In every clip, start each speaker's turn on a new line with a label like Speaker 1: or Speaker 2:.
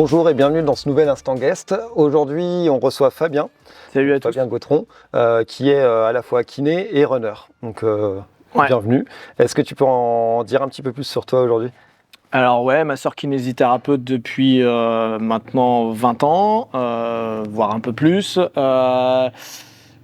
Speaker 1: Bonjour et bienvenue dans ce nouvel Instant Guest. Aujourd'hui, on reçoit Fabien.
Speaker 2: Salut à tous.
Speaker 1: Fabien Gautron, qui est à la fois kiné et runner. Donc, bienvenue. Est-ce que tu peux en dire un petit peu plus sur toi aujourd'hui ?
Speaker 2: Alors ouais, ma sœur kinésithérapeute depuis maintenant 20 ans, voire un peu plus.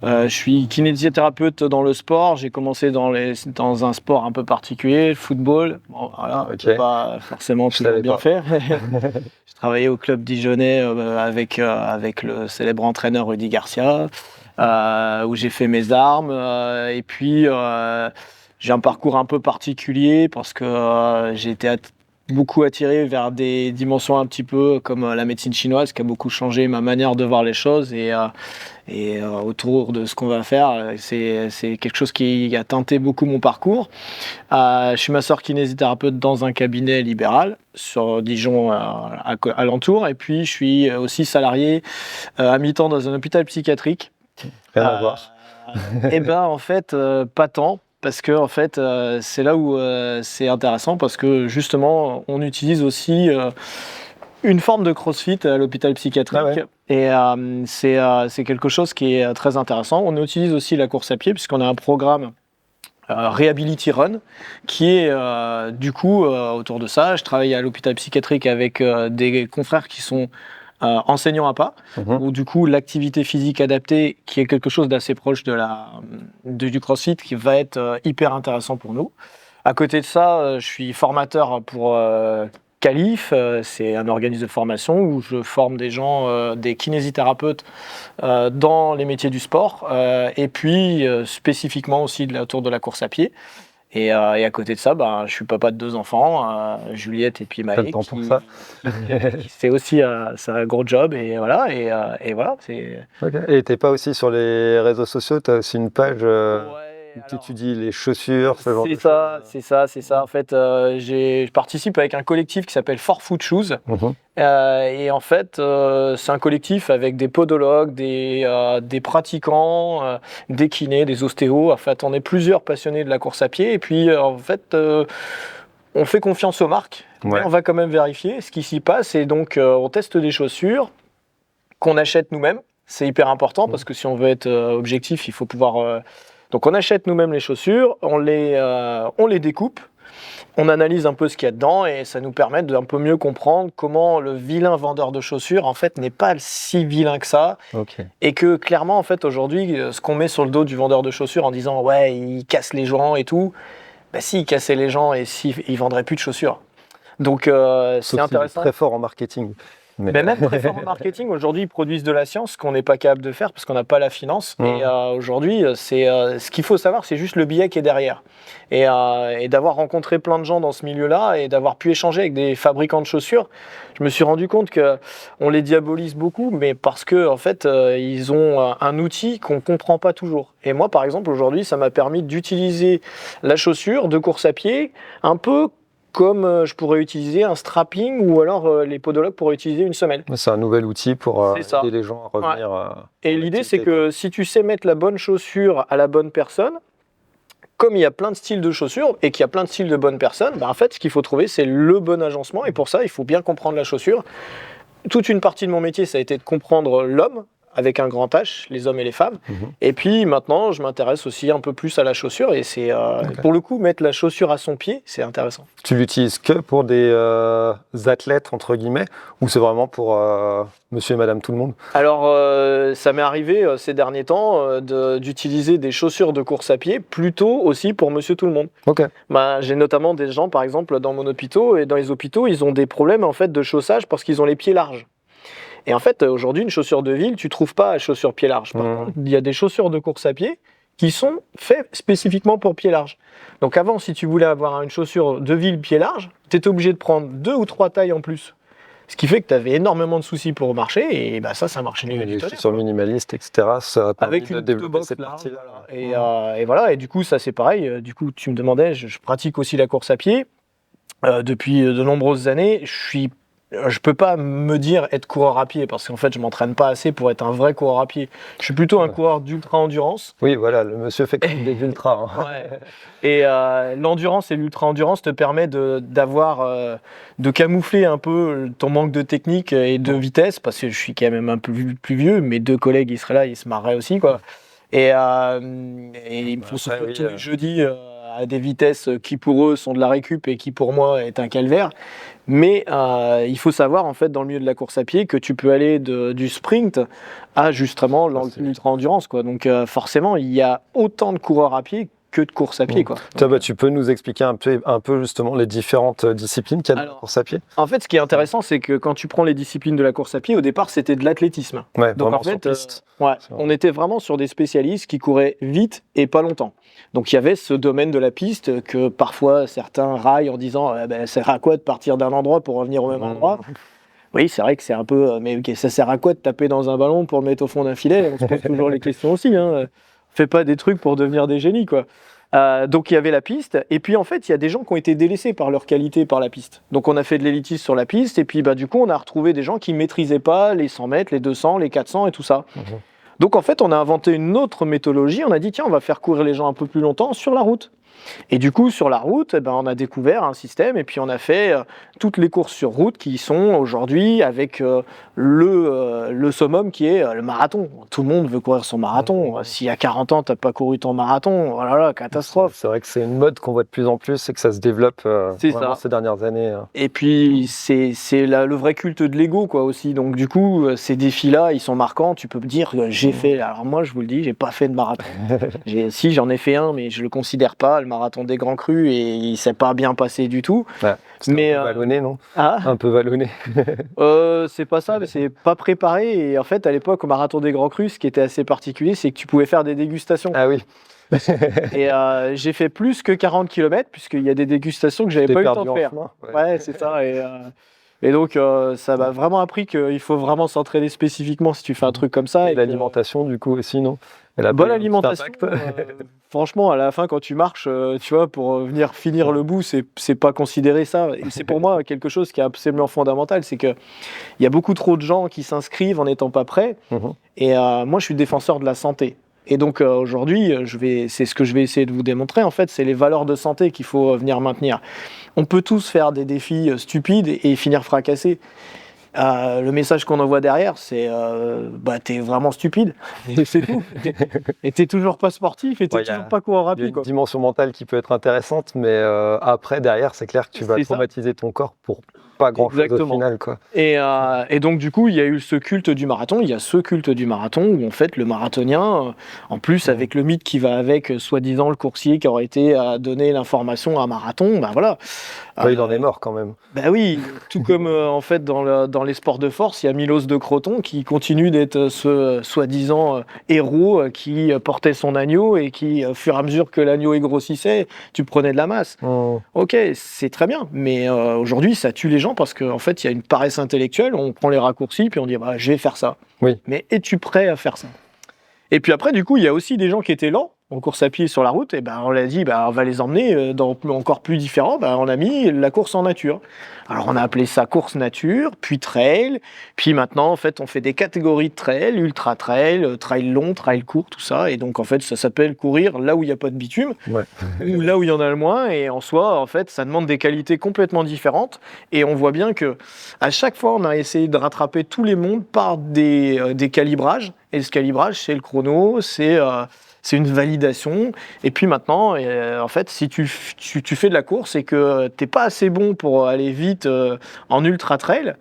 Speaker 2: Je suis kinésithérapeute dans le sport. J'ai commencé dans un sport un peu particulier, le football. Bon, voilà,
Speaker 1: Ok.
Speaker 2: Pas forcément toujours bien faire. J'ai travaillé au club dijonnais avec le célèbre entraîneur Rudy Garcia, où j'ai fait mes armes. Et puis, j'ai un parcours un peu particulier parce que j'ai été beaucoup attiré vers des dimensions un petit peu comme la médecine chinoise, qui a beaucoup changé ma manière de voir les choses. Et autour de ce qu'on va faire, c'est quelque chose qui a teinté beaucoup mon parcours. Je suis masseur kinésithérapeute dans un cabinet libéral sur Dijon alentour, et puis je suis aussi salarié à mi-temps dans un hôpital psychiatrique.
Speaker 1: Rien à voir.
Speaker 2: Et ben en fait, pas tant. Parce que en fait, c'est là où c'est intéressant, parce que justement, on utilise aussi une forme de crossfit à l'hôpital psychiatrique.
Speaker 1: Ah ouais.
Speaker 2: Et c'est quelque chose qui est très intéressant. On utilise aussi la course à pied, puisqu'on a un programme Rehability Run, qui est du coup autour de ça. Je travaille à l'hôpital psychiatrique avec des confrères qui sont enseignants à pas, où du coup l'activité physique adaptée, qui est quelque chose d'assez proche du CrossFit, qui va être hyper intéressant pour nous. À côté de ça, je suis formateur pour Calif, c'est un organisme de formation où je forme des gens, des kinésithérapeutes dans les métiers du sport, et puis spécifiquement aussi autour de la course à pied. Et à côté de ça, je suis papa de 2 enfants, Juliette et puis Maë.
Speaker 1: T'as le temps pour ça.
Speaker 2: C'est aussi c'est un gros job, et voilà. Et voilà.
Speaker 1: Okay. Et t'es pas aussi sur les réseaux sociaux, tu as aussi une page où tu étudies les chaussures, ce genre de choses.
Speaker 2: C'est ça. En fait, je participe avec un collectif qui s'appelle 4Foot Shoes. Et en fait, c'est un collectif avec des podologues, des pratiquants, des kinés, des ostéos. En fait, on est plusieurs passionnés de la course à pied. Et puis, en fait, on fait confiance aux marques. Mais on va quand même vérifier ce qui s'y passe. Et donc, on teste des chaussures qu'on achète nous-mêmes. C'est hyper important parce que si on veut être objectif, il faut pouvoir... Donc, on achète nous-mêmes les chaussures, on les découpe. On analyse un peu ce qu'il y a dedans, et ça nous permet d'un peu mieux comprendre comment le vilain vendeur de chaussures en fait n'est pas si vilain que ça. Et que clairement en fait aujourd'hui, ce qu'on met sur le dos du vendeur de chaussures en disant ouais il casse les gens et tout, si il cassait les gens et il vendrait plus de chaussures. Donc c'est intéressant.
Speaker 1: Il est très fort en marketing.
Speaker 2: Mais même très fort en marketing, aujourd'hui ils produisent de la science qu'on n'est pas capable de faire parce qu'on n'a pas la finance. Et aujourd'hui, ce qu'il faut savoir, c'est juste le billet qui est derrière. Et d'avoir rencontré plein de gens dans ce milieu-là et d'avoir pu échanger avec des fabricants de chaussures, je me suis rendu compte qu'on les diabolise beaucoup, mais parce que en fait, ils ont un outil qu'on ne comprend pas toujours. Et moi, par exemple, aujourd'hui, ça m'a permis d'utiliser la chaussure de course à pied un peu comme je pourrais utiliser un strapping, ou alors les podologues pourraient utiliser une semelle.
Speaker 1: C'est un nouvel outil pour aider les gens à revenir.
Speaker 2: Et l'idée, c'est que si tu sais mettre la bonne chaussure à la bonne personne, comme il y a plein de styles de chaussures et qu'il y a plein de styles de bonnes personnes, en fait, ce qu'il faut trouver, c'est le bon agencement. Et pour ça, il faut bien comprendre la chaussure. Toute une partie de mon métier, ça a été de comprendre l'homme, avec un grand H, les hommes et les femmes. Et puis maintenant, je m'intéresse aussi un peu plus à la chaussure, et c'est pour le coup, mettre la chaussure à son pied, c'est intéressant. Tu
Speaker 1: l'utilises que pour des athlètes, entre guillemets, ou c'est vraiment pour monsieur et madame tout le monde ?
Speaker 2: Alors, ça m'est arrivé ces derniers temps d'utiliser des chaussures de course à pied plutôt aussi pour monsieur tout le monde. J'ai notamment des gens, par exemple, dans mon hôpital, et dans les hôpitaux, ils ont des problèmes en fait de chaussage parce qu'ils ont les pieds larges. Et en fait, aujourd'hui, une chaussure de ville, tu ne trouves pas chaussure pied large. Par contre, il y a des chaussures de course à pied qui sont faites spécifiquement pour pied large. Donc avant, si tu voulais avoir une chaussure de ville pied large, tu étais obligé de prendre 2 ou 3 tailles en plus. Ce qui fait que tu avais énormément de soucis pour marcher, et ça marchait mieux.
Speaker 1: Les chaussures minimalistes, etc. Ça a permis
Speaker 2: avec
Speaker 1: de développer cette partie-là.
Speaker 2: Et voilà, et du coup, ça c'est pareil. Du coup, tu me demandais, je pratique aussi la course à pied depuis de nombreuses années. Je suis je peux pas me dire être coureur à pied parce qu'en fait, je m'entraîne pas assez pour être un vrai coureur à pied. Je suis plutôt un coureur d'ultra-endurance.
Speaker 1: Oui, voilà, le monsieur fait comme des ultras. Hein.
Speaker 2: Ouais. Et l'endurance et l'ultra-endurance te permet de camoufler un peu ton manque de technique et de vitesse, parce que je suis quand même un peu plus vieux. Mes 2 collègues, ils seraient là, ils se marraient aussi, quoi. Et ils me font souffrir tous les jeudis à des vitesses qui pour eux sont de la récup et qui pour moi est un calvaire. Mais il faut savoir en fait dans le milieu de la course à pied que tu peux aller du sprint à justement l'ultra-endurance, quoi. Donc forcément il y a autant de coureurs à pied que de course à pied, quoi.
Speaker 1: Donc, tu peux nous expliquer un peu justement les différentes disciplines qu'il y a dans la course à pied?
Speaker 2: En fait, ce qui est intéressant, c'est que quand tu prends les disciplines de la course à pied, au départ, c'était de l'athlétisme.
Speaker 1: Ouais,
Speaker 2: donc en fait, on était vraiment sur des spécialistes qui couraient vite et pas longtemps. Donc il y avait ce domaine de la piste que parfois certains raillent en disant ça sert à quoi de partir d'un endroit pour revenir au même endroit? Oui, c'est vrai que c'est un peu, mais okay, ça sert à quoi de taper dans un ballon pour le mettre au fond d'un filet? On se pose toujours les questions aussi. Hein. Fais pas des trucs pour devenir des génies, quoi. Donc il y avait la piste, et puis en fait il y a des gens qui ont été délaissés par leur qualité par la piste. Donc on a fait de l'élitisme sur la piste, et puis du coup on a retrouvé des gens qui maîtrisaient pas les 100 mètres, les 200, les 400 et tout ça. Donc en fait on a inventé une autre méthodologie, on a dit tiens on va faire courir les gens un peu plus longtemps sur la route. Et du coup, sur la route, on a découvert un système et puis on a fait toutes les courses sur route qui sont aujourd'hui avec le summum qui est le marathon. Tout le monde veut courir son marathon. S'il y a 40 ans, tu n'as pas couru ton marathon, oh là là, catastrophe.
Speaker 1: C'est vrai que c'est une mode qu'on voit de plus en plus et que ça se développe vraiment ces dernières années.
Speaker 2: Et puis, c'est le vrai culte de l'ego, quoi, aussi. Donc du coup, ces défis-là, ils sont marquants. Tu peux me dire que j'ai fait... Alors moi, je vous le dis, j'ai pas fait de marathon. Si, j'en ai fait un, mais je le considère pas, le marathon des Grands Crus, et il s'est pas bien passé du tout.
Speaker 1: Ouais, mais un peu vallonné, non? Un peu vallonné.
Speaker 2: C'est pas ça, mais c'est pas préparé. Et en fait, à l'époque, au marathon des Grands Crus, ce qui était assez particulier, c'est que tu pouvais faire des dégustations.
Speaker 1: Ah oui.
Speaker 2: Et j'ai fait plus que 40 km, puisqu'il y a des dégustations que j'avais pas eu le temps de faire. Ouais, c'est ça. Et donc, ça m'a vraiment appris qu'il faut vraiment s'entraîner spécifiquement si tu fais un truc comme ça.
Speaker 1: Et l'alimentation, du coup, aussi, non?
Speaker 2: La bonne alimentation, franchement, à la fin, quand tu marches, tu vois, pour venir finir le bout, c'est pas considéré ça. Et c'est pour moi quelque chose qui est absolument fondamental, c'est qu'il y a beaucoup trop de gens qui s'inscrivent en n'étant pas prêts. Et moi, je suis défenseur de la santé. Et donc aujourd'hui, c'est ce que je vais essayer de vous démontrer, en fait, c'est les valeurs de santé qu'il faut venir maintenir. On peut tous faire des défis stupides et finir fracassés. Le message qu'on envoie derrière, c'est t'es vraiment stupide, et c'est tout. Et t'es toujours pas sportif, et t'es toujours pas coureur rapide.
Speaker 1: Il y a une dimension mentale qui peut être intéressante, mais après, derrière, c'est clair que tu vas traumatiser ton corps pour pas grand-chose au final, quoi.
Speaker 2: Et donc, du coup, il y a eu ce culte du marathon. Il y a ce culte du marathon où, en fait, le marathonien, en plus, avec le mythe qui va avec, soi-disant, le coursier qui aurait été à donner l'information à un marathon, voilà.
Speaker 1: Il en est mort quand même.
Speaker 2: Oui, tout comme en fait dans les sports de force, il y a Milos de Croton qui continue d'être ce soi-disant héros qui portait son agneau et qui, au fur et à mesure que l'agneau grossissait, tu prenais de la masse. Ok, c'est très bien, mais aujourd'hui ça tue les gens parce qu'en fait il y a une paresse intellectuelle, on prend les raccourcis puis on dit je vais faire ça.
Speaker 1: Oui.
Speaker 2: Mais es-tu prêt à faire ça? Et puis après, du coup, il y a aussi des gens qui étaient lents en course à pied sur la route, et on l'a dit, on va les emmener dans encore plus différent. On a mis la course en nature. Alors on a appelé ça course nature, puis trail, puis maintenant en fait on fait des catégories de trail, ultra trail, trail long, trail court, tout ça. Et donc en fait ça s'appelle courir là où il n'y a pas de bitume, ou là où il y en a le moins. Et en soi en fait ça demande des qualités complètement différentes. Et on voit bien que à chaque fois on a essayé de rattraper tous les mondes par des calibrages. Et ce calibrage c'est le chrono, c'est une validation. Et puis maintenant, en fait, si tu fais de la course et que tu n'es pas assez bon pour aller vite en ultra trail,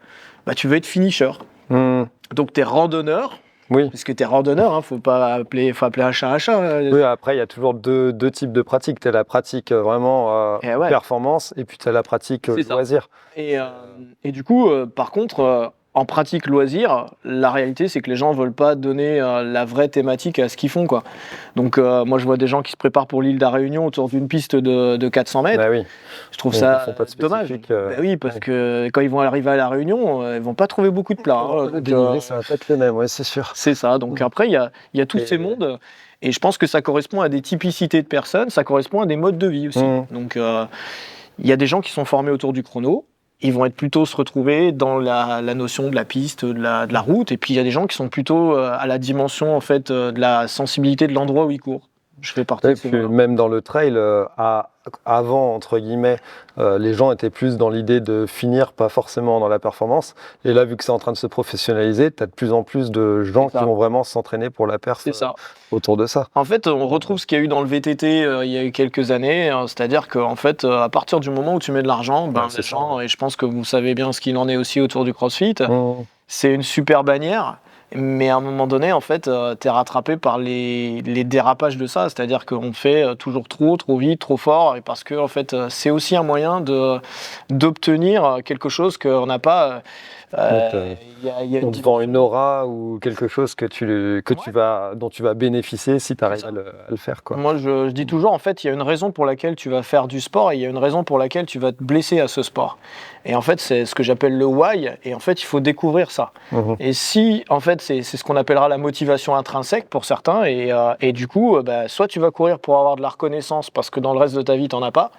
Speaker 2: tu veux être finisher. Donc tu es randonneur.
Speaker 1: Oui.
Speaker 2: Parce que tu es randonneur, faut appeler un chat un chat.
Speaker 1: Oui, après, il y a toujours deux types de pratiques. Tu as la pratique vraiment performance et puis tu as la pratique loisir.
Speaker 2: Et du coup, par contre... en pratique loisir, la réalité c'est que les gens ne veulent pas donner la vraie thématique à ce qu'ils font, quoi. Donc moi je vois des gens qui se préparent pour l'île de la Réunion autour d'une piste de 400 mètres.
Speaker 1: Oui.
Speaker 2: Je trouve ça dommage. Oui, parce que quand ils vont arriver à la Réunion, ils ne vont pas trouver beaucoup de plats.
Speaker 1: Ça va pas être le même, c'est sûr.
Speaker 2: C'est ça, donc après il y a tous ces mondes, et je pense que ça correspond à des typicités de personnes, ça correspond à des modes de vie aussi. Donc il y a des gens qui sont formés autour du chrono, ils vont être plutôt se retrouver dans la notion de la piste, de la route. Et puis il y a des gens qui sont plutôt à la dimension en fait de la sensibilité de l'endroit où ils courent. Je fais partie de ces gens-là.
Speaker 1: Même dans le trail, avant, entre guillemets, les gens étaient plus dans l'idée de finir, pas forcément dans la performance. Et là, vu que c'est en train de se professionnaliser, tu as de plus en plus de gens qui vont vraiment s'entraîner pour la perf autour de ça.
Speaker 2: En fait, on retrouve ce qu'il y a eu dans le VTT il y a eu quelques années. C'est-à-dire qu'en fait, à partir du moment où tu mets de l'argent, les gens, et je pense que vous savez bien ce qu'il en est aussi autour du CrossFit, c'est une super bannière. Mais à un moment donné, en fait, tu es rattrapé par les dérapages de ça. C'est-à-dire qu'on fait toujours trop vite, trop fort. Et parce que, en fait, c'est aussi un moyen d'obtenir quelque chose qu'on n'a pas.
Speaker 1: On te vend une aura ou quelque chose dont tu vas bénéficier si tu arrives à le faire, quoi.
Speaker 2: Moi, je dis toujours, en fait, il y a une raison pour laquelle tu vas faire du sport et il y a une raison pour laquelle tu vas te blesser à ce sport. Et en fait, c'est ce que j'appelle le why. Et en fait, il faut découvrir ça. Et si, en fait, c'est ce qu'on appellera la motivation intrinsèque pour certains. Et du coup, soit tu vas courir pour avoir de la reconnaissance parce que dans le reste de ta vie, tu n'en as pas.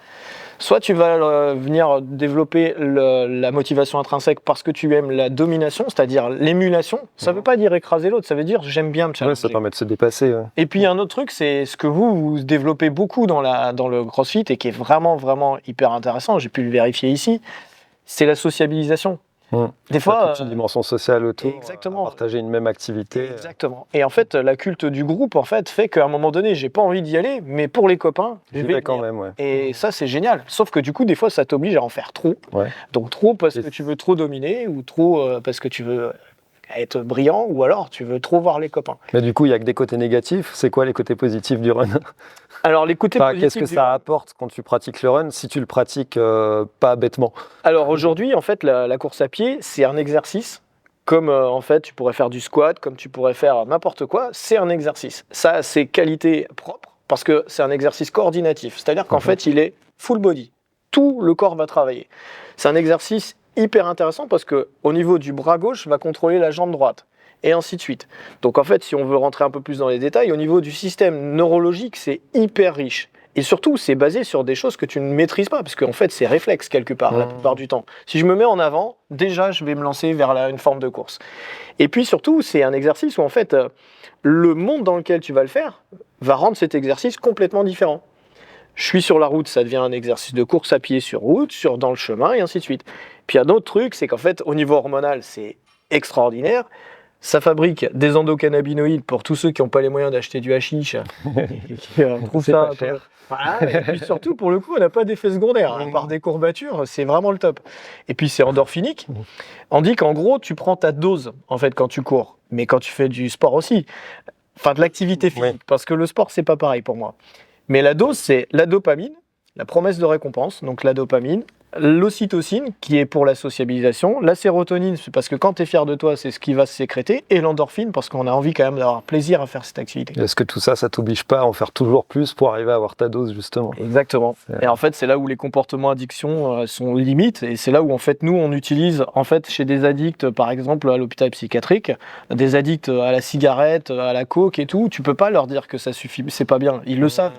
Speaker 2: Soit tu vas venir développer la motivation intrinsèque parce que tu aimes la domination, c'est-à-dire l'émulation. Ça ne veut pas dire écraser l'autre, ça veut dire j'aime bien me challenger.
Speaker 1: Ça permet de se dépasser. Ouais.
Speaker 2: Et puis il y a un autre truc, c'est ce que vous développez beaucoup dans le CrossFit et qui est vraiment, vraiment hyper intéressant, j'ai pu le vérifier ici, c'est la sociabilisation.
Speaker 1: Des fois, toute une dimension sociale autour,
Speaker 2: exactement.
Speaker 1: Partager une même activité.
Speaker 2: Exactement. Et en fait, la culte du groupe fait qu'à un moment donné, j'ai pas envie d'y aller, mais pour les copains, je vais
Speaker 1: quand même. Ouais.
Speaker 2: Et ça, c'est génial. Sauf que du coup, des fois, ça t'oblige à en faire trop.
Speaker 1: Ouais.
Speaker 2: Donc trop parce que tu veux trop dominer ou trop parce que tu veux être brillant ou alors tu veux trop voir les copains.
Speaker 1: Mais du coup, il n'y a que des côtés négatifs. C'est quoi les côtés positifs du run ?
Speaker 2: Alors, les côtés positifs.
Speaker 1: Qu'est-ce que ça apporte quand tu pratiques le run si tu le pratiques pas bêtement ?
Speaker 2: Alors aujourd'hui, en fait, la course à pied, c'est un exercice. Comme en fait, tu pourrais faire du squat, comme tu pourrais faire n'importe quoi, c'est un exercice. Ça a ses qualités propres parce que c'est un exercice coordinatif. C'est-à-dire qu'en fait, il est full body. Tout le corps va travailler. C'est un exercice hyper intéressant parce qu'au niveau du bras gauche, va contrôler la jambe droite. Et ainsi de suite. Donc en fait, si on veut rentrer un peu plus dans les détails, au niveau du système neurologique, c'est hyper riche. Et surtout, c'est basé sur des choses que tu ne maîtrises pas, parce qu'en fait, c'est réflexe quelque part, la plupart du temps. Si je me mets en avant, déjà, je vais me lancer vers une forme de course. Et puis surtout, c'est un exercice où en fait, le monde dans lequel tu vas le faire va rendre cet exercice complètement différent. Je suis sur la route, ça devient un exercice de course à pied sur route, dans le chemin, et ainsi de suite. Puis un autre truc, c'est qu'en fait, au niveau hormonal, c'est extraordinaire. Ça fabrique des endocannabinoïdes pour tous ceux qui n'ont pas les moyens d'acheter du hashish. Et qui trouvent ça
Speaker 1: pas cher.
Speaker 2: Voilà. Et puis surtout, pour le coup, on n'a pas d'effet secondaire. À part des courbatures, c'est vraiment le top. Et puis c'est endorphinique. On dit qu'en gros, tu prends ta dose en fait quand tu cours, mais quand tu fais du sport aussi. Enfin, de l'activité physique, parce que le sport, c'est pas pareil pour moi. Mais la dose, c'est la dopamine, la promesse de récompense, donc la dopamine, l'ocytocine, qui est pour la sociabilisation, la sérotonine, c'est parce que quand tu es fier de toi, c'est ce qui va se sécréter, et l'endorphine, parce qu'on a envie quand même d'avoir plaisir à faire cette activité.
Speaker 1: Est-ce que tout ça, ça t'oblige pas à en faire toujours plus pour arriver à avoir ta dose, justement ?
Speaker 2: Exactement. Et en fait, c'est là où les comportements addiction sont limites, et c'est là où en fait, nous, on utilise, en fait, chez des addicts, par exemple, à l'hôpital psychiatrique, des addicts à la cigarette, à la coke et tout, tu peux pas leur dire que ça suffit, c'est pas bien, ils le savent.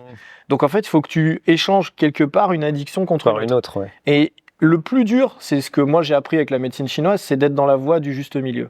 Speaker 2: Donc en fait, il faut que tu échanges quelque part une addiction contre
Speaker 1: une autre. Ouais.
Speaker 2: Et le plus dur, c'est ce que moi j'ai appris avec la médecine chinoise, c'est d'être dans la voie du juste milieu.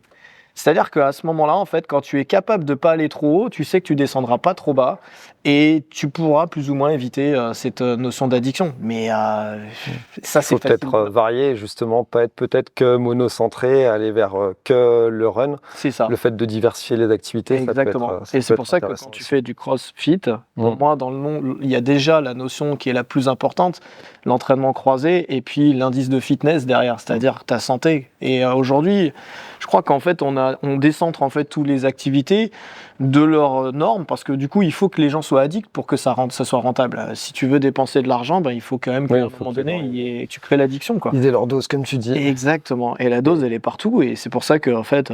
Speaker 2: C'est-à-dire qu'à ce moment-là, en fait, quand tu es capable de pas aller trop haut, tu sais que tu descendras pas trop bas et tu pourras plus ou moins éviter cette notion d'addiction. Mais ça, c'est
Speaker 1: facile. Il faut peut-être varier, justement, pas être peut-être que monocentré, aller vers que le run.
Speaker 2: C'est ça.
Speaker 1: Le fait de diversifier les activités.
Speaker 2: Exactement. Ça peut être, et c'est pour ça que quand tu fais du crossfit, pour moi, dans le nom, il y a déjà la notion qui est la plus importante, l'entraînement croisé et puis l'indice de fitness derrière, c'est-à-dire ta santé. Et aujourd'hui, je crois qu'en fait, on décentre en fait toutes les activités de leurs normes parce que du coup, il faut que les gens soient addicts pour que ça soit rentable. Si tu veux dépenser de l'argent, il faut quand même qu'à un moment donné, tu crées l'addiction, quoi.
Speaker 1: Ils aient leur dose, comme tu dis.
Speaker 2: Exactement. Et la dose, elle est partout. Et c'est pour ça que en fait,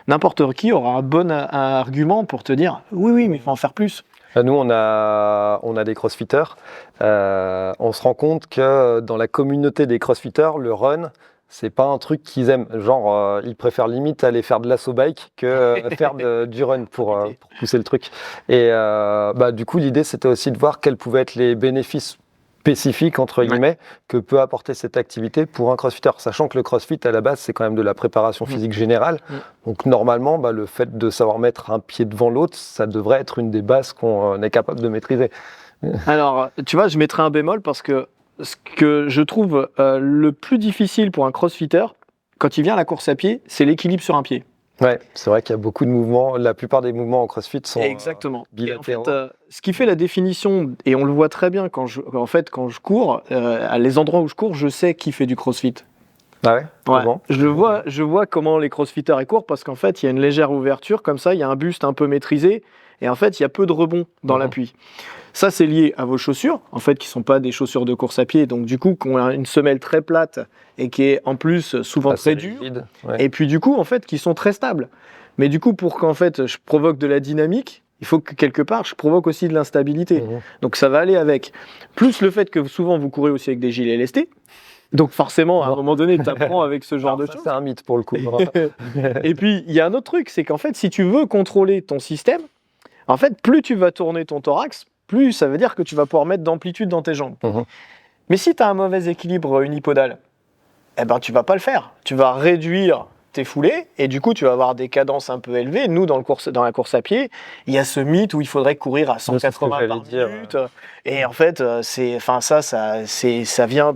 Speaker 2: n'importe qui aura un bon argument pour te dire oui, mais il faut en faire plus.
Speaker 1: Nous, on a des crossfitters. On se rend compte que dans la communauté des crossfitters, le run, c'est pas un truc qu'ils aiment. Genre, ils préfèrent limite aller faire de l'assaut bike que faire du run pour pousser le truc. Et du coup, l'idée, c'était aussi de voir quels pouvaient être les bénéfices spécifique, entre guillemets, que peut apporter cette activité pour un crossfitter, sachant que le crossfit, à la base, c'est quand même de la préparation physique générale. Donc, normalement, le fait de savoir mettre un pied devant l'autre, ça devrait être une des bases qu'on est capable de maîtriser.
Speaker 2: Alors, tu vois, je mettrais un bémol parce que ce que je trouve le plus difficile pour un crossfitter, quand il vient à la course à pied, c'est l'équilibre sur un pied.
Speaker 1: Ouais, c'est vrai qu'il y a beaucoup de mouvements. La plupart des mouvements en crossfit sont
Speaker 2: Exactement.
Speaker 1: bilatéraux.
Speaker 2: Et en fait, ce qui fait la définition, et on le voit très bien quand je cours, à les endroits où je cours, je sais qui fait du crossfit.
Speaker 1: Ah ouais, comment
Speaker 2: je vois comment les crossfitters courent parce qu'en fait, il y a une légère ouverture, comme ça, il y a un buste un peu maîtrisé, et en fait, il y a peu de rebond dans l'appui. Ça, c'est lié à vos chaussures, en fait, qui ne sont pas des chaussures de course à pied, donc du coup, qui ont une semelle très plate et qui est en plus souvent très dure, et puis du coup, en fait, qui sont très stables. Mais du coup, pour qu'en fait, je provoque de la dynamique, il faut que quelque part, je provoque aussi de l'instabilité. Donc ça va aller avec. Plus le fait que souvent, vous courez aussi avec des gilets lestés. Donc forcément, à un moment donné, tu apprends avec ce genre de choses.
Speaker 1: C'est un mythe pour le coup.
Speaker 2: Et puis, il y a un autre truc, c'est qu'en fait, si tu veux contrôler ton système, en fait, plus tu vas tourner ton thorax, plus ça veut dire que tu vas pouvoir mettre d'amplitude dans tes jambes. Mais si tu as un mauvais équilibre unipodal, eh ben, tu vas pas le faire. Tu vas réduire tes foulées et du coup, tu vas avoir des cadences un peu élevées. Nous, dans la course à pied, il y a ce mythe où il faudrait courir à 180 par minute. Et en fait, ça vient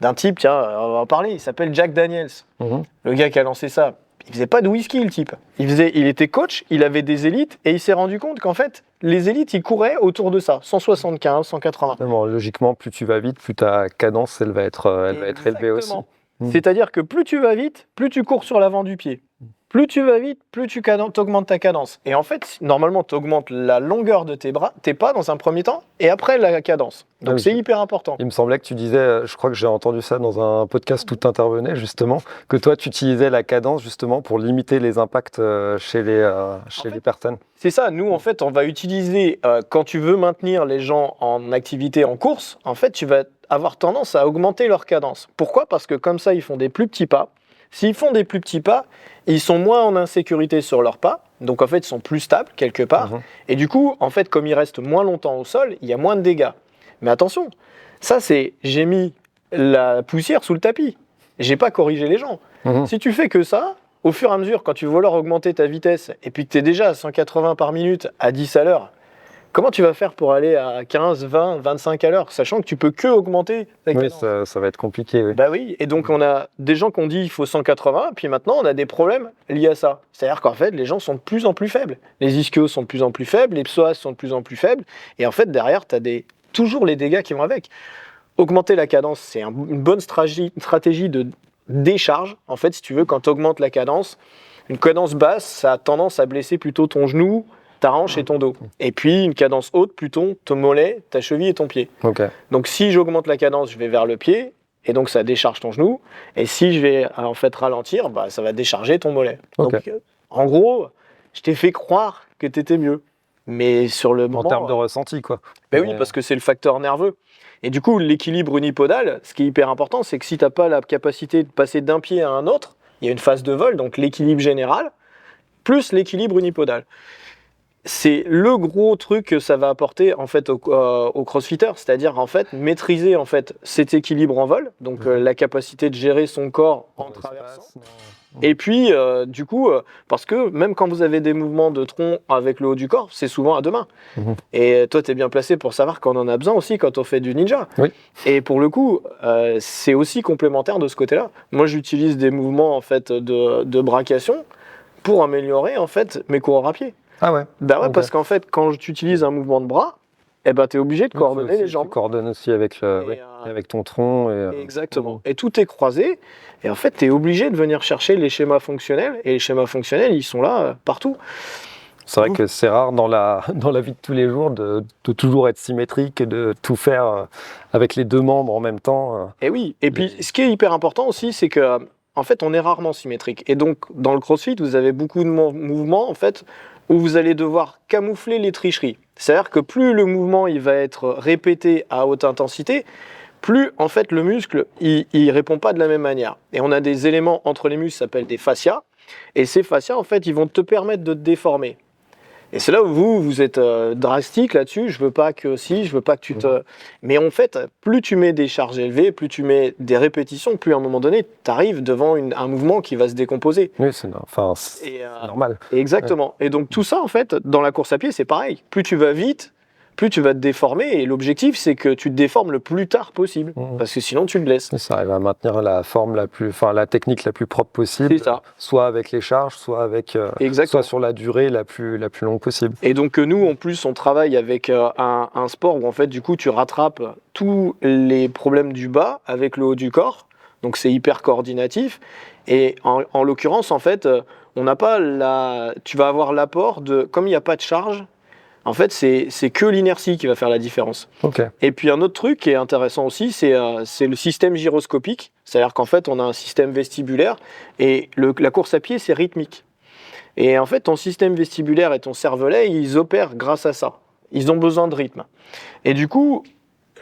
Speaker 2: d'un type, tiens, on va en parler, il s'appelle Jack Daniels. Le gars qui a lancé ça. Il faisait pas de whisky, le type. Il était coach, il avait des élites et il s'est rendu compte qu'en fait, les élites, ils couraient autour de ça, 175, 180.
Speaker 1: Logiquement, plus tu vas vite, plus ta cadence, elle va être élevée aussi.
Speaker 2: C'est-à-dire que plus tu vas vite, plus tu cours sur l'avant du pied. Plus tu vas vite, plus tu augmentes ta cadence. Et en fait, normalement, tu augmentes la longueur de tes pas dans un premier temps, et après la cadence. Donc c'est hyper important.
Speaker 1: Il me semblait que tu disais, je crois que j'ai entendu ça dans un podcast où tu intervenais justement, que toi tu utilisais la cadence justement pour limiter les impacts chez les personnes.
Speaker 2: C'est ça, nous en fait on va utiliser, quand tu veux maintenir les gens en activité en course, en fait tu vas avoir tendance à augmenter leur cadence. Pourquoi ? Parce que comme ça ils font des plus petits pas. S'ils font des plus petits pas, ils sont moins en insécurité sur leurs pas, donc en fait ils sont plus stables quelque part, et du coup en fait comme ils restent moins longtemps au sol, il y a moins de dégâts. Mais attention, ça c'est j'ai mis la poussière sous le tapis, j'ai pas corrigé les gens. Si tu fais que ça, au fur et à mesure quand tu veux vouloir augmenter ta vitesse et puis que tu es déjà à 180 par minute à 10 à l'heure, comment tu vas faire pour aller à 15, 20, 25 à l'heure, sachant que tu peux que augmenter ta cadence.
Speaker 1: Oui, ça va être compliqué. Oui.
Speaker 2: Bah oui, et donc on a des gens qui ont dit il faut 180, puis maintenant on a des problèmes liés à ça. C'est-à-dire qu'en fait, les gens sont de plus en plus faibles. Les ischios sont de plus en plus faibles, les psoas sont de plus en plus faibles, et en fait derrière, tu as toujours les dégâts qui vont avec. Augmenter la cadence, c'est une bonne stratégie de décharge. En fait, si tu veux, quand tu augmentes la cadence, une cadence basse, ça a tendance à blesser plutôt ton genou, ta hanche et ton dos. Et puis une cadence haute, plutôt ton mollet, ta cheville et ton pied. Donc si j'augmente la cadence, je vais vers le pied, et donc ça décharge ton genou. Et si je vais en fait ralentir, ça va décharger ton mollet. Donc en gros, je t'ai fait croire que tu étais mieux. Mais sur le moment...
Speaker 1: En termes de ressenti, quoi.
Speaker 2: Ben oui, parce que c'est le facteur nerveux. Et du coup, l'équilibre unipodal, ce qui est hyper important, c'est que si tu n'as pas la capacité de passer d'un pied à un autre, il y a une phase de vol, donc l'équilibre général, plus l'équilibre unipodal. C'est le gros truc que ça va apporter en fait au crossfitter, c'est-à-dire en fait maîtriser en fait cet équilibre en vol, donc la capacité de gérer son corps en traversant. Et puis du coup, parce que même quand vous avez des mouvements de tronc avec le haut du corps, c'est souvent à deux mains. Et toi, tu es bien placé pour savoir qu'on en a besoin aussi quand on fait du ninja. Et pour le coup, c'est aussi complémentaire de ce côté-là. Moi, j'utilise des mouvements en fait de brachiation pour améliorer en fait mes coureurs à pied.
Speaker 1: Ah ouais.
Speaker 2: Bah ouais, parce qu'en fait, quand tu utilises un mouvement de bras, tu es obligé de coordonner les jambes.
Speaker 1: Tu coordonnes aussi avec ton tronc.
Speaker 2: Exactement. Et tout est croisé. Et en fait, tu es obligé de venir chercher les schémas fonctionnels. Et les schémas fonctionnels, ils sont là partout.
Speaker 1: C'est vrai que c'est rare dans la vie de tous les jours de toujours être symétrique et de tout faire avec les deux membres en même temps.
Speaker 2: Et oui. Et puis, ce qui est hyper important aussi, c'est que en fait, on est rarement symétrique. Et donc, dans le CrossFit, vous avez beaucoup de mouvements, en fait, où vous allez devoir camoufler les tricheries. C'est-à-dire que plus le mouvement il va être répété à haute intensité, plus en fait le muscle il répond pas de la même manière. Et on a des éléments entre les muscles qui s'appellent des fascias, et ces fascias en fait ils vont te permettre de te déformer. Et c'est là où vous êtes drastique là-dessus. Je veux pas que tu te. Mais en fait, plus tu mets des charges élevées, plus tu mets des répétitions, plus à un moment donné, tu arrives devant un mouvement qui va se décomposer.
Speaker 1: Oui, c'est normal.
Speaker 2: Exactement. Ouais. Et donc tout ça, en fait, dans la course à pied, c'est pareil. Plus tu vas vite, plus tu vas te déformer. Et l'objectif, c'est que tu te déformes le plus tard possible. Parce que sinon, tu te blesses.
Speaker 1: Et ça arrive à maintenir la forme la technique la plus propre possible.
Speaker 2: C'est ça.
Speaker 1: Soit avec les charges, soit soit sur la durée la plus longue possible.
Speaker 2: Et donc nous, en plus, on travaille avec un sport où en fait, du coup, tu rattrapes tous les problèmes du bas avec le haut du corps. Donc c'est hyper coordinatif. Et en l'occurrence, en fait, on n'a pas tu vas avoir l'apport comme il n'y a pas de charge. En fait, c'est que l'inertie qui va faire la différence.
Speaker 1: Okay.
Speaker 2: Et puis un autre truc qui est intéressant aussi, c'est le système gyroscopique. C'est-à-dire qu'en fait, on a un système vestibulaire et la course à pied, c'est rythmique. Et en fait, ton système vestibulaire et ton cervelet, ils opèrent grâce à ça. Ils ont besoin de rythme. Et du coup,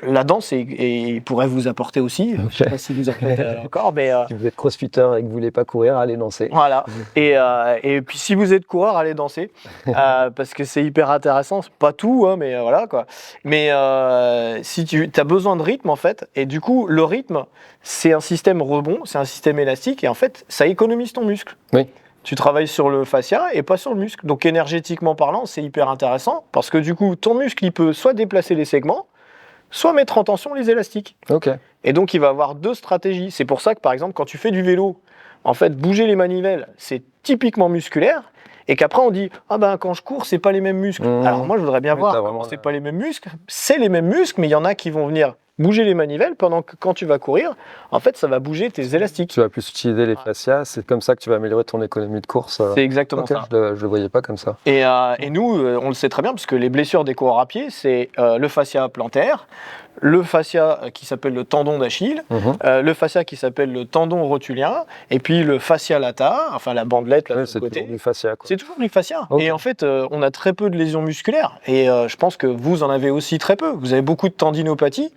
Speaker 2: la danse il pourrait vous apporter aussi. Je ne sais pas si vous apportez encore, mais
Speaker 1: si vous êtes crossfitter et que vous voulez pas courir, allez danser.
Speaker 2: Voilà. Et puis si vous êtes coureur, allez danser parce que c'est hyper intéressant. C'est pas tout, hein, mais voilà quoi. Mais si tu as besoin de rythme en fait, et du coup le rythme, c'est un système rebond, c'est un système élastique, et en fait ça économise ton muscle.
Speaker 1: Oui.
Speaker 2: Tu travailles sur le fascia et pas sur le muscle. Donc énergétiquement parlant, c'est hyper intéressant parce que du coup ton muscle il peut soit déplacer les segments, soit mettre en tension les élastiques.
Speaker 1: Okay.
Speaker 2: Et donc, il va avoir deux stratégies. C'est pour ça que, par exemple, quand tu fais du vélo, en fait, bouger les manivelles, c'est typiquement musculaire. Et qu'après, on dit « Ah ben, quand je cours, c'est pas les mêmes muscles. Alors moi, je voudrais bien voir comment c'est pas les mêmes muscles. C'est les mêmes muscles, mais il y en a qui vont venir bouger les manivelles pendant que quand tu vas courir, en fait, ça va bouger tes élastiques.
Speaker 1: Tu vas plus utiliser les fascias. C'est comme ça que tu vas améliorer ton économie de course.
Speaker 2: C'est exactement ça.
Speaker 1: Je le voyais pas comme ça.
Speaker 2: Et nous, on le sait très bien, parce que les blessures des coureurs à pied, c'est le fascia plantaire, le fascia qui s'appelle le tendon d'Achille, le fascia qui s'appelle le tendon rotulien, et puis le fascia lata, enfin la bandelette là de
Speaker 1: c'est
Speaker 2: côté.
Speaker 1: Toujours du fascia, quoi.
Speaker 2: C'est toujours du fascia.
Speaker 1: Okay.
Speaker 2: Et en fait, on a très peu de lésions musculaires. Et je pense que vous en avez aussi très peu. Vous avez beaucoup de tendinopathie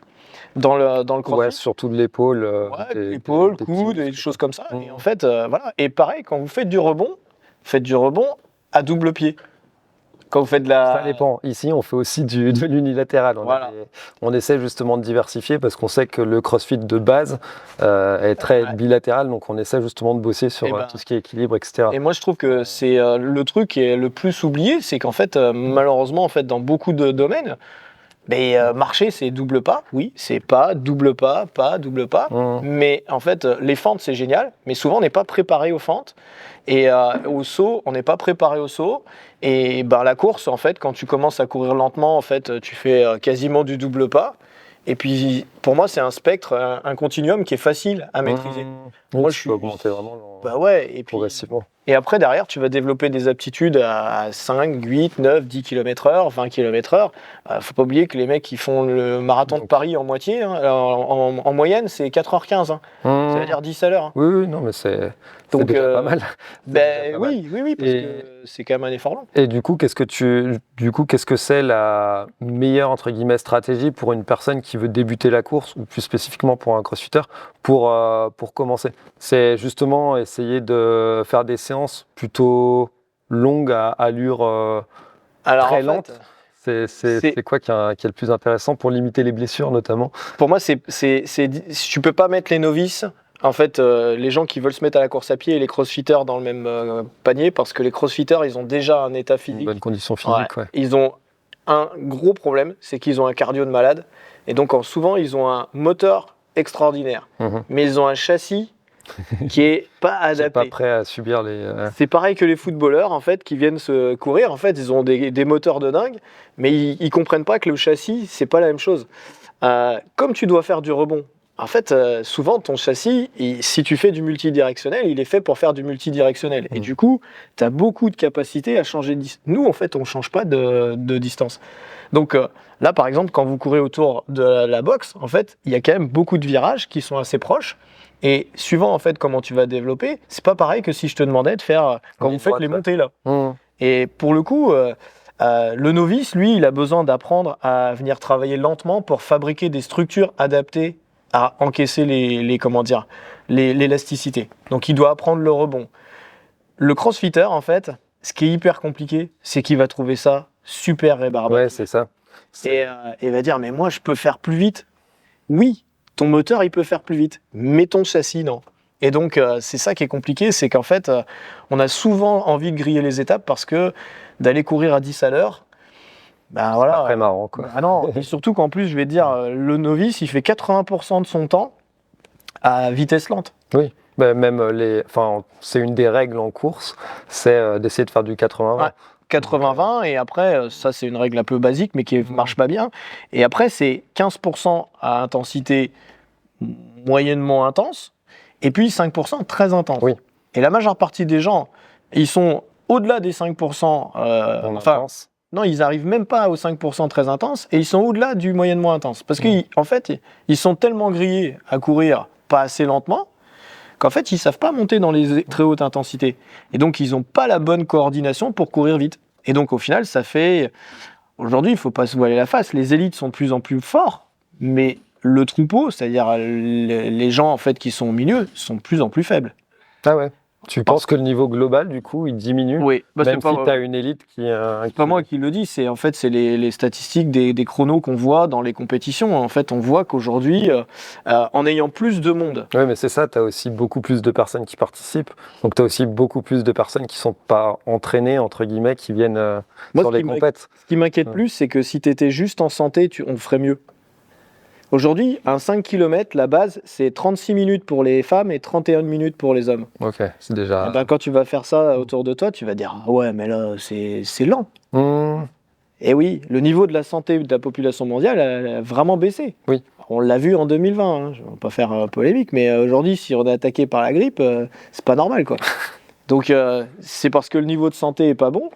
Speaker 2: dans le crossfit.
Speaker 1: Ouais, surtout de l'épaule.
Speaker 2: L'épaule, coude, et des choses comme ça. Et en fait, voilà. Et pareil, quand vous faites du rebond à double pied. Quand vous faites
Speaker 1: Ça dépend. Ici, on fait aussi de l'unilatéral. On essaie justement de diversifier parce qu'on sait que le crossfit de base est très bilatéral. Donc, on essaie justement de bosser sur tout ce qui est équilibre, etc.
Speaker 2: Et moi, je trouve que c'est le truc qui est le plus oublié. C'est qu'en fait, malheureusement, en fait, dans beaucoup de domaines, marcher, c'est double pas. Oui, c'est pas, double pas, double pas. Mais en fait, les fentes, c'est génial. Mais souvent, on n'est pas préparé aux fentes. Et au saut, on n'est pas préparé au saut. Et la course, en fait, quand tu commences à courir lentement, en fait, tu fais quasiment du double pas. Et puis, pour moi, c'est un spectre, un continuum qui est facile à maîtriser.
Speaker 1: Moi, je peux augmenter vraiment
Speaker 2: progressivement. Et après, derrière, tu vas développer des aptitudes à 5, 8, 9, 10 km/h, 20 km/h. Faut pas oublier que les mecs qui font le marathon de Paris en moitié, en moyenne, c'est 4h15. Ça veut dire 10 à l'heure.
Speaker 1: Hein. Oui, non, mais c'est déjà pas mal.
Speaker 2: Oui, parce que c'est quand même un effort long.
Speaker 1: Et du coup, qu'est-ce que c'est la meilleure, entre guillemets, stratégie pour une personne qui veut débuter la course, ou plus spécifiquement pour un crossfitter, pour commencer? C'est justement essayer de faire des séances plutôt longues à allure très lente. C'est quoi qui est le plus intéressant pour limiter les blessures, notamment?
Speaker 2: Pour moi, tu peux pas mettre les novices. En fait, les gens qui veulent se mettre à la course à pied et les crossfitters dans le même panier, parce que les crossfitters, ils ont déjà un état physique.
Speaker 1: Une bonne condition physique, ouais.
Speaker 2: Ils ont un gros problème, c'est qu'ils ont un cardio de malade. Et donc, souvent, ils ont un moteur extraordinaire. Mais ils ont un châssis qui est pas adapté.
Speaker 1: Pas prêt à subir les...
Speaker 2: C'est pareil que les footballeurs, en fait, qui viennent se courir. En fait, ils ont des moteurs de dingue, mais ils comprennent pas que le châssis, c'est pas la même chose. Comme tu dois faire du rebond, en fait, souvent, ton châssis, si tu fais du multidirectionnel, il est fait pour faire du multidirectionnel. Et du coup, tu as beaucoup de capacité à changer de distance. Nous, en fait, on ne change pas de distance. Donc là, par exemple, quand vous courez autour de la boxe, en fait, il y a quand même beaucoup de virages qui sont assez proches. Et suivant, en fait, comment tu vas développer, c'est pas pareil que si je te demandais de faire quand vous faites les montées là. Et pour le coup... le novice, lui, il a besoin d'apprendre à venir travailler lentement pour fabriquer des structures adaptées à encaisser l'élasticité. Donc, il doit apprendre le rebond. Le crossfitter, en fait, ce qui est hyper compliqué, c'est qu'il va trouver ça super rébarbatif.
Speaker 1: Ouais, c'est ça.
Speaker 2: Et il va dire, mais moi, je peux faire plus vite. Oui, ton moteur, il peut faire plus vite, mais ton châssis, non. Et donc, c'est ça qui est compliqué, c'est qu'en fait, on a souvent envie de griller les étapes parce que d'aller courir à 10 à l'heure, ben voilà.
Speaker 1: C'est pas très marrant, quoi.
Speaker 2: Ah non, et surtout qu'en plus, je vais te dire, le novice, il fait 80% de son temps à vitesse lente.
Speaker 1: Oui, bah, même c'est une des règles en course, c'est d'essayer de faire du 80-20.
Speaker 2: Ouais. 80-20, et après, ça c'est une règle un peu basique, mais qui marche pas bien. Et après, c'est 15% à intensité moyennement intense, et puis 5% très intense.
Speaker 1: Oui.
Speaker 2: Et la majeure partie des gens, ils sont au-delà des 5%.
Speaker 1: Intense.
Speaker 2: Non, ils n'arrivent même pas aux 5% très intense, et ils sont au-delà du moyennement intense. Parce qu'en fait, ils sont tellement grillés à courir pas assez lentement, qu'en fait, ils ne savent pas monter dans les très hautes intensités. Et donc, ils n'ont pas la bonne coordination pour courir vite. Et donc, au final, ça fait... Aujourd'hui, il ne faut pas se voiler la face. Les élites sont de plus en plus forts, mais le troupeau, c'est-à-dire les gens en fait, qui sont au milieu, sont de plus en plus faibles.
Speaker 1: Ah ouais. Tu penses que le niveau global, du coup, il diminue?
Speaker 2: Oui. Bah,
Speaker 1: même si tu as une élite qui...
Speaker 2: C'est pas moi qui le dis, c'est les statistiques des chronos qu'on voit dans les compétitions. En fait, on voit qu'aujourd'hui, en ayant plus de monde...
Speaker 1: Oui, mais c'est ça, tu as aussi beaucoup plus de personnes qui participent. Donc, tu as aussi beaucoup plus de personnes qui ne sont pas entraînées, entre guillemets, qui viennent sur les compètes.
Speaker 2: Ce qui m'inquiète plus, c'est que si tu étais juste en santé, on ferait mieux. Aujourd'hui, un 5 km, la base, c'est 36 minutes pour les femmes et 31 minutes pour les hommes.
Speaker 1: Ok, c'est déjà...
Speaker 2: Et ben, quand tu vas faire ça autour de toi, tu vas dire « Ah ouais, mais là, c'est lent ». Et oui, le niveau de la santé de la population mondiale a vraiment baissé.
Speaker 1: Oui.
Speaker 2: On l'a vu en 2020, hein. Je ne vais pas faire polémique, mais aujourd'hui, si on est attaqué par la grippe, c'est pas normal, quoi. Donc, c'est parce que le niveau de santé est pas bon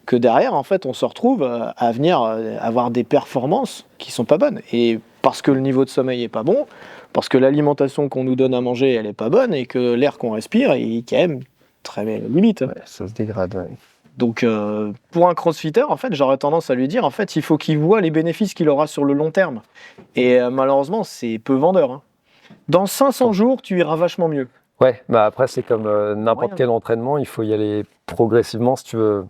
Speaker 2: que derrière, en fait, on se retrouve à venir avoir des performances qui sont pas bonnes. Et parce que le niveau de sommeil est pas bon, parce que l'alimentation qu'on nous donne à manger, elle est pas bonne, et que l'air qu'on respire est quand même très limite.
Speaker 1: Ouais, ça se dégrade, ouais.
Speaker 2: Donc, pour un crossfitter, en fait, j'aurais tendance à lui dire, en fait, il faut qu'il voit les bénéfices qu'il aura sur le long terme. Et malheureusement, c'est peu vendeur. Hein. Dans 500 jours, tu iras vachement mieux.
Speaker 1: Ouais, bah après, c'est comme n'importe quel entraînement, il faut y aller progressivement si tu veux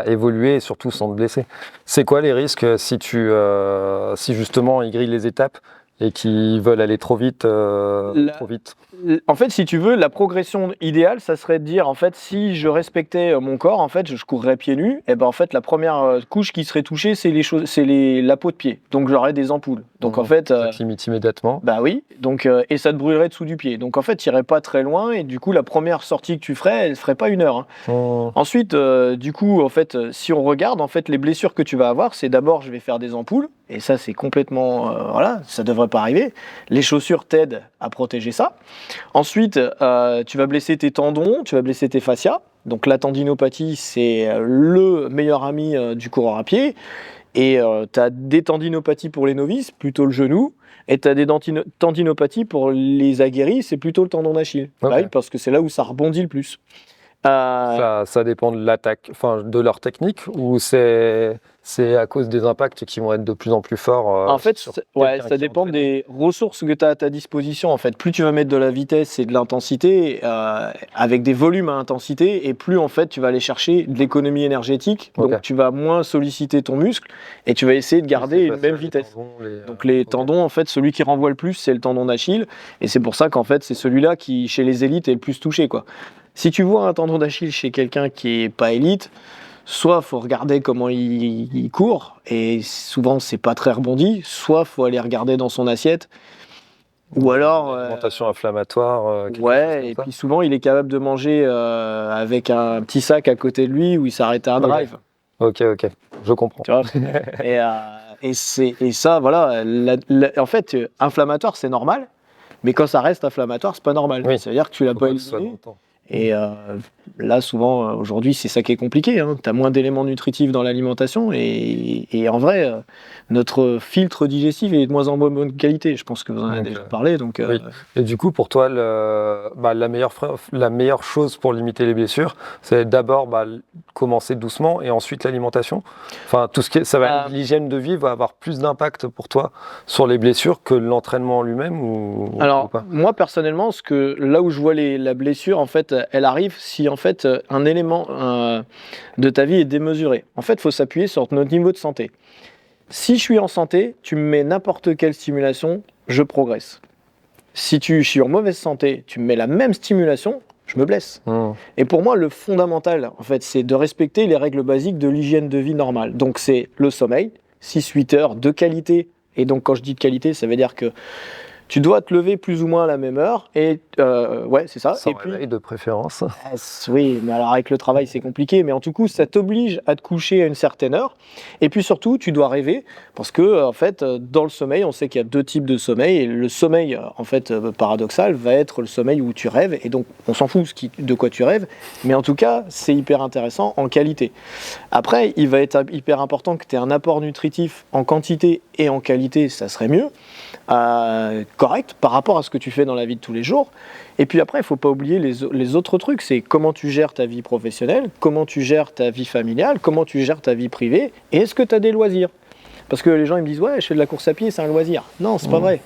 Speaker 1: évoluer et surtout sans te blesser. C'est quoi les risques si justement ils grillent les étapes et qu'ils veulent aller trop vite, trop vite?
Speaker 2: En fait, si tu veux, la progression idéale, ça serait de dire, en fait, si je respectais mon corps, en fait, je courrais pieds nus, et ben en fait, la première couche qui serait touchée, c'est la peau de pied. Donc, j'aurais des ampoules. Donc, en fait...
Speaker 1: ça t'imite immédiatement.
Speaker 2: Bah oui, donc, et ça te brûlerait dessous du pied. Donc, en fait, tu n'irais pas très loin, et du coup, la première sortie que tu ferais, elle ne ferait pas 1 heure. Hein. Ensuite, du coup, en fait, si on regarde, en fait, les blessures que tu vas avoir, c'est d'abord, je vais faire des ampoules, et ça, c'est complètement... voilà, ça ne devrait pas arriver. Les chaussures t'aident à protéger ça. Ensuite, tu vas blesser tes tendons, tu vas blesser tes fascias. Donc la tendinopathie, c'est le meilleur ami du coureur à pied. Et tu as des tendinopathies pour les novices, plutôt le genou. Et tu as des tendinopathies pour les aguerris, c'est plutôt le tendon d'Achille.
Speaker 1: Okay.
Speaker 2: Oui, parce que c'est là où ça rebondit le plus.
Speaker 1: Ça dépend de l'attaque, de leur technique, ou c'est à cause des impacts qui vont être de plus en plus forts.
Speaker 2: En fait, ça dépend des ressources que tu as à ta disposition. En fait, plus tu vas mettre de la vitesse et de l'intensité, avec des volumes à intensité, et plus en fait tu vas aller chercher de l'économie énergétique. Okay. Donc tu vas moins solliciter ton muscle et tu vas essayer de garder une même vitesse. Donc les tendons, en fait, celui qui renvoie le plus, c'est le tendon d'Achille, et c'est pour ça qu'en fait c'est celui-là qui, chez les élites, est le plus touché, quoi. Si tu vois un tendon d'Achille chez quelqu'un qui n'est pas élite, soit il faut regarder comment il court, et souvent c'est pas très rebondi, soit il faut aller regarder dans son assiette, ou alors...
Speaker 1: alimentation inflammatoire.
Speaker 2: Ouais, et puis souvent il est capable de manger avec un petit sac à côté de lui où il s'arrête à un drive.
Speaker 1: Ok, je comprends.
Speaker 2: Tu vois et ça, voilà, en fait, inflammatoire c'est normal, mais quand ça reste inflammatoire, c'est pas normal.
Speaker 1: Oui.
Speaker 2: Ça veut dire que tu l'as pas éliminé. Et là, souvent, aujourd'hui, c'est ça qui est compliqué. Hein. Tu as moins d'éléments nutritifs dans l'alimentation et en vrai, notre filtre digestif est de moins en moins bonne qualité. Je pense que vous en avez déjà parlé. Donc,
Speaker 1: oui. Et du coup, pour toi, la meilleure chose pour limiter les blessures, c'est d'abord commencer doucement et ensuite l'alimentation. Enfin, tout ce qui est, l'hygiène de vie va avoir plus d'impact pour toi sur les blessures que l'entraînement en lui-même ou
Speaker 2: alors,
Speaker 1: ou pas?
Speaker 2: Moi, personnellement, là où je vois la blessure, en fait, fait, elle arrive si en fait un élément de ta vie est démesuré. En fait, il faut s'appuyer sur notre niveau de santé. Si je suis en santé, tu me mets n'importe quelle stimulation, je progresse. Si je suis en mauvaise santé, tu me mets la même stimulation, je me blesse. Et pour moi, le fondamental, en fait, c'est de respecter les règles basiques de l'hygiène de vie normale. Donc, c'est le sommeil, 6-8 heures de qualité. Et donc, quand je dis de qualité, ça veut dire que tu dois te lever plus ou moins à la même heure. Et ouais, c'est ça.
Speaker 1: Sans
Speaker 2: et puis,
Speaker 1: réveil de préférence.
Speaker 2: Oui, mais alors avec le travail, c'est compliqué. Mais en tout cas, ça t'oblige à te coucher à une certaine heure. Et puis surtout, tu dois rêver. Parce que, en fait, dans le sommeil, on sait qu'il y a 2 types de sommeil. Et le sommeil, en fait, paradoxal, va être le sommeil où tu rêves. Et donc, on s'en fout de quoi tu rêves. Mais en tout cas, c'est hyper intéressant en qualité. Après, il va être hyper important que tu aies un apport nutritif en quantité et en qualité, ça serait mieux. Correct par rapport à ce que tu fais dans la vie de tous les jours. Et puis après, il ne faut pas oublier les autres trucs, c'est comment tu gères ta vie professionnelle, comment tu gères ta vie familiale, comment tu gères ta vie privée, et est-ce que tu as des loisirs? Parce que les gens ils me disent « ouais, je fais de la course à pied, c'est un loisir ». Non, c'est pas vrai.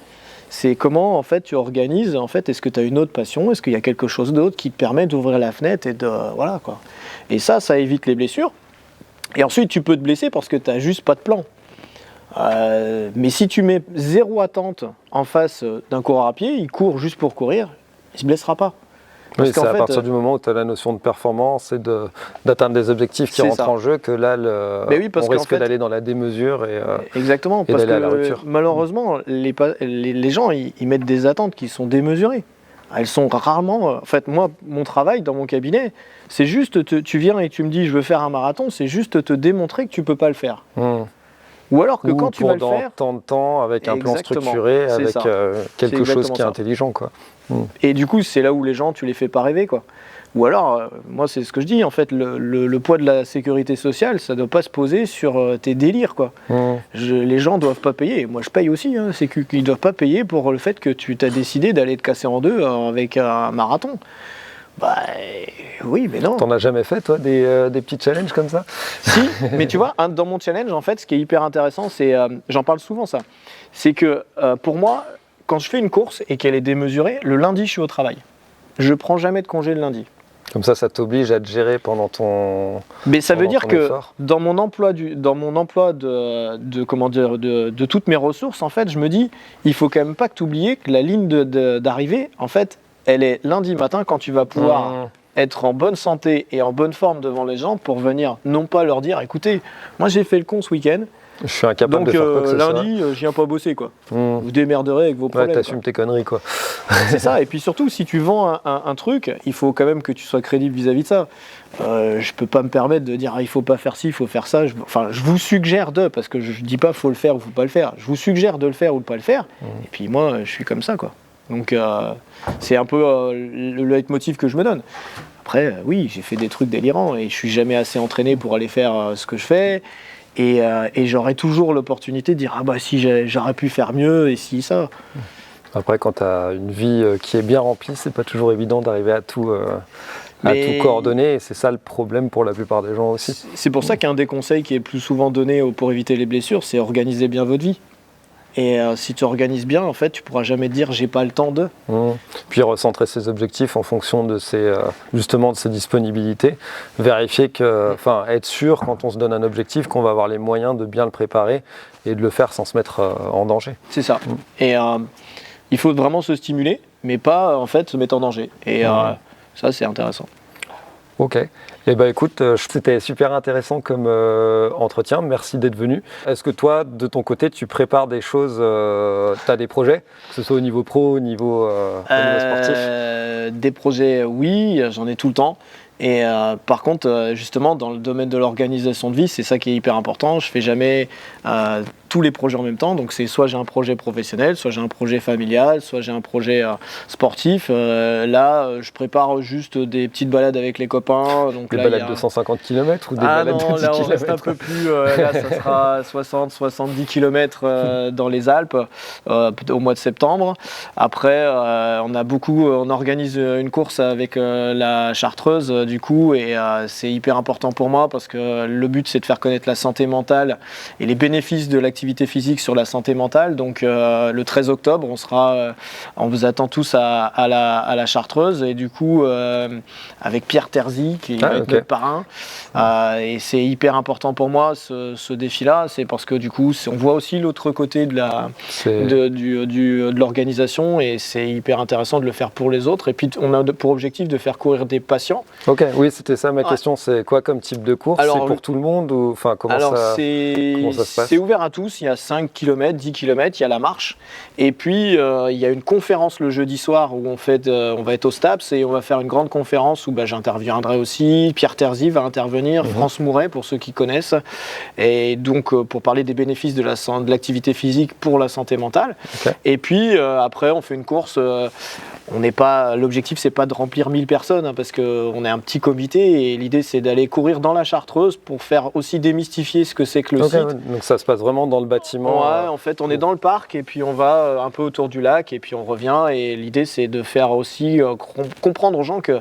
Speaker 2: C'est comment en fait tu organises, en fait, est-ce que tu as une autre passion, est-ce qu'il y a quelque chose d'autre qui te permet d'ouvrir la fenêtre et de... Voilà quoi. Et ça évite les blessures. Et ensuite, tu peux te blesser parce que tu n'as juste pas de plan. Mais si tu mets 0 attente en face d'un coureur à pied, il court juste pour courir, il ne se blessera pas.
Speaker 1: Oui, c'est à partir du moment où tu as la notion de performance et d'atteindre des objectifs qui rentrent en jeu que là, on risque d'aller dans la démesure et
Speaker 2: exactement,
Speaker 1: et
Speaker 2: parce
Speaker 1: d'aller à la
Speaker 2: que
Speaker 1: rupture.
Speaker 2: malheureusement, les gens, ils mettent des attentes qui sont démesurées. Elles sont rarement... En fait, moi, mon travail dans mon cabinet, c'est juste, tu viens et tu me dis « je veux faire un marathon », c'est juste te démontrer que tu ne peux pas le faire. Ou alors que quand tu vas le faire...
Speaker 1: tant de temps, avec un plan structuré, avec quelque chose qui est intelligent, quoi.
Speaker 2: Et du coup, c'est là où les gens, tu les fais pas rêver, quoi. Ou alors, moi, c'est ce que je dis, en fait, le poids de la sécurité sociale, ça doit pas se poser sur tes délires, quoi. Les gens doivent pas payer. Moi, je paye aussi, hein, c'est qu'ils doivent pas payer pour le fait que tu t'as décidé d'aller te casser en deux avec un marathon. Bah oui, mais non.
Speaker 1: T'en as jamais fait, toi, des petits challenges comme ça?
Speaker 2: Si, mais tu vois, dans mon challenge, en fait, ce qui est hyper intéressant, c'est, j'en parle souvent ça, c'est que pour moi, quand je fais une course et qu'elle est démesurée, le lundi, je suis au travail. Je prends jamais de congé le lundi.
Speaker 1: Comme ça t'oblige à te gérer pendant ton.
Speaker 2: Mais ça veut dire que
Speaker 1: effort.
Speaker 2: dans mon emploi de toutes mes ressources, en fait, je me dis, il faut quand même pas que tu oublies que la ligne d'arrivée, en fait, elle est lundi matin quand tu vas pouvoir être en bonne santé et en bonne forme devant les gens pour venir non pas leur dire écoutez, moi j'ai fait le con ce week-end,
Speaker 1: je suis incapable de faire quoi que ce soit.
Speaker 2: Lundi, je viens pas bosser quoi. Vous démerderez avec vos problèmes.
Speaker 1: Ouais, t'assumes tes conneries quoi.
Speaker 2: C'est ça, et puis surtout si tu vends un truc, il faut quand même que tu sois crédible vis-à-vis de ça. Je peux pas me permettre de dire il faut pas faire ci, il faut faire ça. Je vous suggère parce que je dis pas faut le faire ou faut pas le faire. Je vous suggère de le faire ou de pas le faire. Et puis moi, je suis comme ça quoi. Donc c'est un peu le leitmotiv que je me donne. Après, oui, j'ai fait des trucs délirants et je suis jamais assez entraîné pour aller faire ce que je fais. Et j'aurai toujours l'opportunité de dire ah bah si j'aurais pu faire mieux et si ça.
Speaker 1: Après, quand tu as une vie qui est bien remplie, c'est pas toujours évident d'arriver à tout coordonner. Et c'est ça le problème pour la plupart des gens aussi.
Speaker 2: C'est pour ça qu'un des conseils qui est plus souvent donné pour éviter les blessures, c'est organiser bien votre vie. Et si tu organises bien, en fait, tu pourras jamais te dire j'ai pas le temps de.
Speaker 1: Puis recentrer ses objectifs en fonction de justement de ses disponibilités. Vérifier être sûr quand on se donne un objectif qu'on va avoir les moyens de bien le préparer et de le faire sans se mettre en danger.
Speaker 2: C'est ça. Et il faut vraiment se stimuler, mais pas en fait se mettre en danger. Et ça, c'est intéressant.
Speaker 1: Ok. Eh ben écoute, c'était super intéressant comme entretien. Merci d'être venu. Est-ce que toi, de ton côté, tu prépares des choses, tu as des projets, que ce soit au niveau pro, au niveau sportif?
Speaker 2: Des projets, oui, j'en ai tout le temps. Et par contre, justement, dans le domaine de l'organisation de vie, c'est ça qui est hyper important. Je fais jamais tous les projets en même temps. Donc c'est soit j'ai un projet professionnel, soit j'ai un projet familial, soit j'ai un projet sportif. Là, je prépare juste des petites balades avec les copains. Donc,
Speaker 1: des balades de 150 km ou des balades de 10 km?
Speaker 2: Là, on reste un peu plus. Là, ça sera 60-70 km dans les Alpes au mois de septembre. Après, on organise une course avec la Chartreuse du coup, et c'est hyper important pour moi parce que le but c'est de faire connaître la santé mentale et les bénéfices de l'activité physique sur la santé mentale. Donc le 13 octobre, on vous attend tous à la Chartreuse, et du coup avec Pierre Terzi qui va être notre parrain. Et c'est hyper important pour moi ce défi-là, c'est parce que du coup on voit aussi l'autre côté de l'organisation, et c'est hyper intéressant de le faire pour les autres. Et puis on a pour objectif de faire courir des patients.
Speaker 1: Ok, oui, c'était ça ma question. C'est quoi comme type de course? C'est pour tout le monde ou comment ça se passe?
Speaker 2: C'est ouvert à tous. Il y a 5 km, 10 km, il y a la marche. Et puis il y a une conférence le jeudi soir où on va être au STAPS et on va faire une grande conférence où j'interviendrai aussi. Pierre Terzi va intervenir, France Mouret pour ceux qui connaissent. Et donc pour parler des bénéfices de l'activité physique pour la santé mentale. Okay. Et puis après on fait une course. L'objectif c'est pas de remplir 1000 personnes parce qu'on est un petit comité, et l'idée c'est d'aller courir dans la Chartreuse pour faire aussi démystifier ce que c'est que le site.
Speaker 1: Donc ça se passe vraiment dans le bâtiment.
Speaker 2: Ouais, en fait on est dans le parc et puis on va un peu autour du lac et puis on revient, et l'idée c'est de faire aussi comprendre aux gens que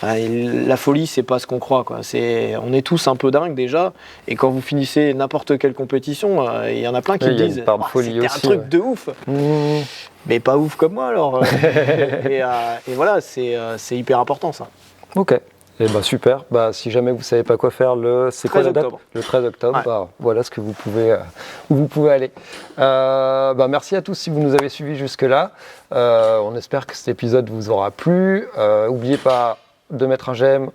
Speaker 2: la folie, c'est pas ce qu'on croit, quoi. On est tous un peu dingues déjà, et quand vous finissez n'importe quelle compétition, il y en a plein qui disent c'était un truc de ouf. Mais pas ouf comme moi alors. et voilà, c'est hyper important ça.
Speaker 1: Ok. Et super. Si jamais vous savez pas quoi faire, c'est quoi la date ? Le 13 octobre. Ouais. Voilà ce que où vous pouvez aller. Merci à tous si vous nous avez suivis jusque-là. On espère que cet épisode vous aura plu. N'oubliez pas de mettre un j'aime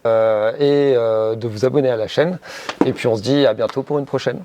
Speaker 1: et de vous abonner à la chaîne. Et puis on se dit à bientôt pour une prochaine.